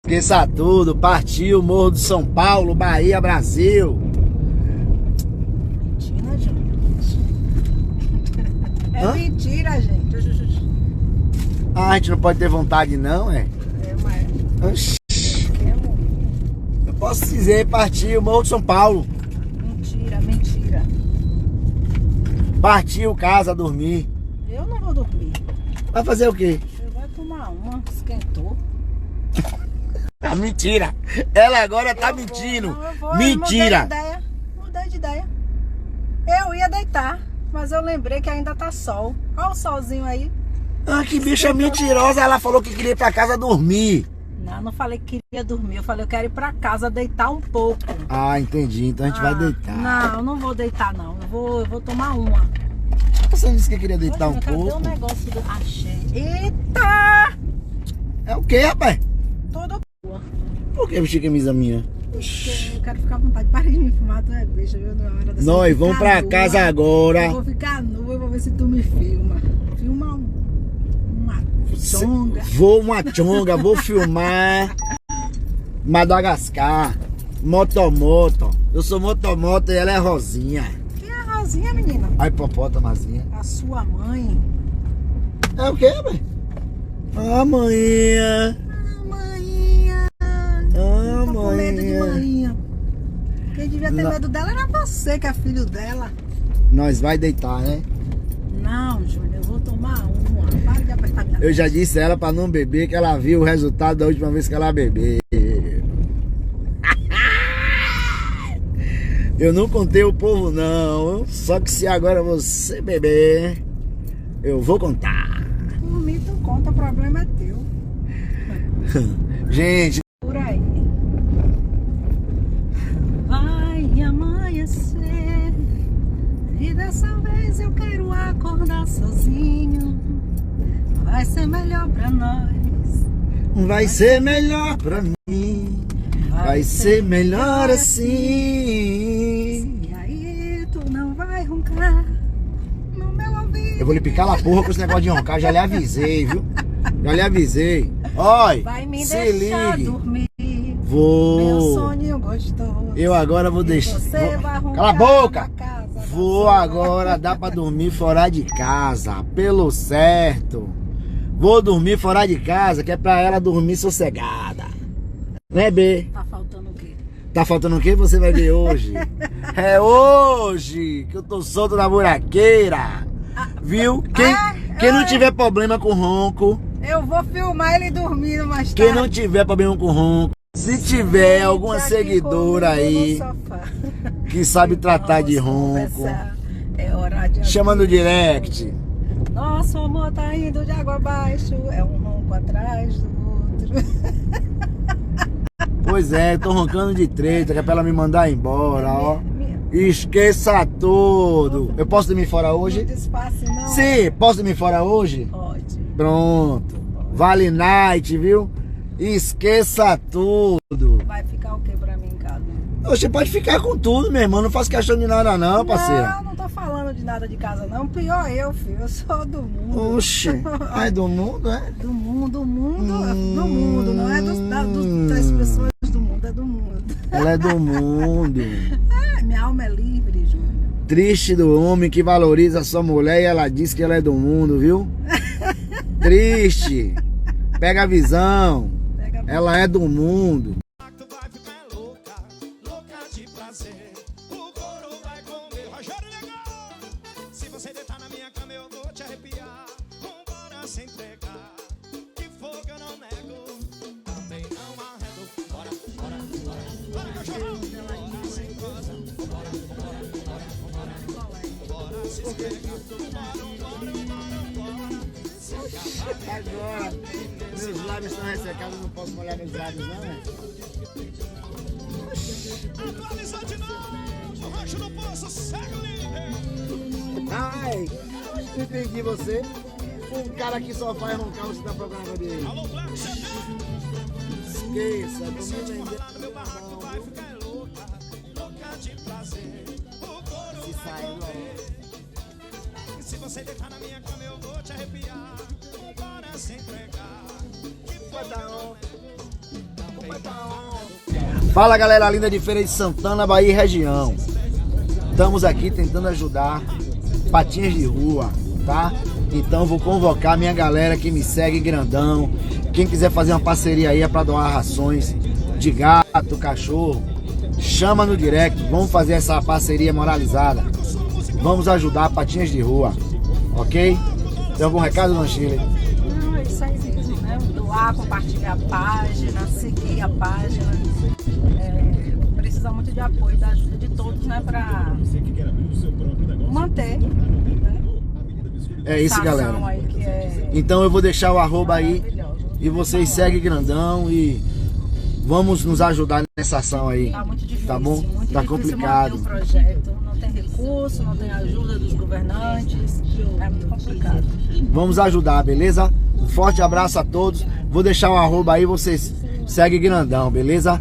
Esqueça tudo, partiu, Morro do São Paulo, Bahia, Brasil. Mentira, gente. É mentira, gente. Ah, a gente não pode ter vontade não, é? Mas... Oxi. Eu posso dizer, partiu, Morro do São Paulo. Mentira, mentira. Partiu, casa, dormir. Eu não vou dormir. Vai fazer o quê? Eu vou tomar uma, esquentou. Ah, mentira. Ela agora tá mentindo. Não, eu vou. Mentira. Mudei de ideia. Eu ia deitar, mas eu lembrei que ainda tá sol. Olha o solzinho aí. Ah, que bicha mentirosa. Ela falou que queria ir pra casa dormir. Não falei que queria dormir. Eu falei, eu quero ir pra casa deitar um pouco. Ah, entendi. Então a gente vai deitar. Não, não vou deitar não. Eu vou tomar uma. Você disse que queria deitar um Cadê pouco. o negócio do... Achei. Eita! É o quê, rapaz? Toda Por que vestir camisa minha? eu quero ficar à vontade. Para de me filmar, tu é bicho, viu? Na hora dessa Nós vamos pra casa agora. Eu vou ficar nua, eu vou ver se tu me filma. Filma uma chonga. Vou filmar Madagascar. Motomoto. Eu sou motomoto e ela é Rosinha. Quem é a Rosinha, menina? A hipopótamazinha. A sua mãe. É o quê, velho? Ah, manhinha. Maninha. Ah, Tô com medo de manhinha. maninha. Quem devia ter Não. medo dela era você, que é filho dela. Nós vai deitar, né? Não, Júnior, eu vou tomar uma. Para de apertar minha Eu já disse a ela pra não beber, que ela viu o resultado da última vez que ela bebeu. Eu não contei o povo não, só que se agora você beber, eu vou contar. Por mim, tu conta, o problema é teu. Gente, Por aí. Vai amanhecer e dessa vez eu quero acordar sozinho. Vai ser melhor pra nós. vai ser melhor pra mim, vai ser melhor assim. E aí tu não vai roncar no meu ouvido. Eu vou lhe picar a porra com esse negócio de roncar, já lhe avisei, viu? Já lhe avisei. Oi, Vai me se deixar ligue. dormir. Meu Vou. sonho gostoso. Eu agora vou E deixar. você vai roncar Cala a boca! na casa da Vou sua agora dar pra dormir fora de casa, pelo certo. Vou dormir fora de casa, que é pra ela dormir sossegada. Né, B? Tá faltando o quê? Tá faltando o quê? Você vai ver hoje. É hoje que eu tô solto na buraqueira. Viu? Quem não tiver problema com ronco, Eu vou filmar ele dormindo mais tarde. quem não tiver problema com ronco, se tiver alguma Aqui seguidora comigo aí no sofá. que sabe tratar de Vamos ronco, conversar. É hora de chama no abrir. direct. Nosso amor tá indo de água abaixo. É um ronco atrás do outro. Pois é, tô roncando de treta, que é pra ela me mandar embora, ó. Minha- Esqueça tudo. Eu posso dormir fora Não hoje? despace não. Sim, posso dormir fora hoje? Pode. Pronto. Vale night, viu? Esqueça tudo. Vai ficar o que pra mim em casa? Você pode ficar com tudo, meu irmão. Não faço questão de nada não, parceira. Não tô falando de nada de casa não. Pior eu, filho. Eu sou do mundo. Oxe. Ai, do mundo, é? Do mundo, do mundo. Não é das pessoas do mundo, é do mundo. Ela é do mundo. Ah, minha alma é livre, Júnior. Triste do homem que valoriza a sua mulher e ela diz que ela é do mundo, viu? Triste. Pega a visão. Pega a Ela é do mundo. Tu vai ficar louca, louca de prazer. O couro vai comer, Rogério Negão. Se você deitar na minha cama, eu vou te arrepiar. Vambora sem entregar, que fogo eu não nego. Também não arredo. Bora, bora, bora, bora, cachorrão. Bora sem cosa. Bora, bora, bora, bora, bora se esfregar. Bora, bora, bora. Agora, meus lábios estão ressecados, não posso molhar meus lábios, não, é? Atualizou de novo. Roxo no poço, segue o líder. Ai, não entendi você. Um cara que só faz roncar, você tá procurando dele. Alô, Black CD. Esqueça, tô me vendendo. Meu barraco vai ficar louca, louca de prazer. O couro Se vai sai logo. comer. E se você deitar na minha cama, eu vou te arrepiar. Bora se entregar. Que Vai fogo dar eu não um. nego. Fala, galera linda de Feira de Santana, Bahia e região. Estamos aqui tentando ajudar Patinhas de Rua, tá? Então vou convocar minha galera que me segue grandão. Quem quiser fazer uma parceria aí é pra doar rações de gato, cachorro, chama no direct. Vamos fazer essa parceria moralizada. Vamos ajudar Patinhas de Rua, ok? Tem algum recado, Dona Shirley? Não, é isso aí mesmo, né? Doar, compartilhar a página, seguir a página. Precisa muito de apoio, da ajuda de todos, né? Pra manter, né? É isso, galera. Aí que é Então eu vou deixar o arroba aí maravilhosa. e vocês seguem grandão e vamos nos ajudar nessa ação aí. Tá muito difícil, Tá bom? muito Tá difícil complicado. manter o projeto. Não tem recurso, não tem ajuda dos governantes. É muito complicado. Vamos ajudar, beleza? Um forte abraço a todos. Vou deixar o arroba aí, vocês seguem grandão, beleza?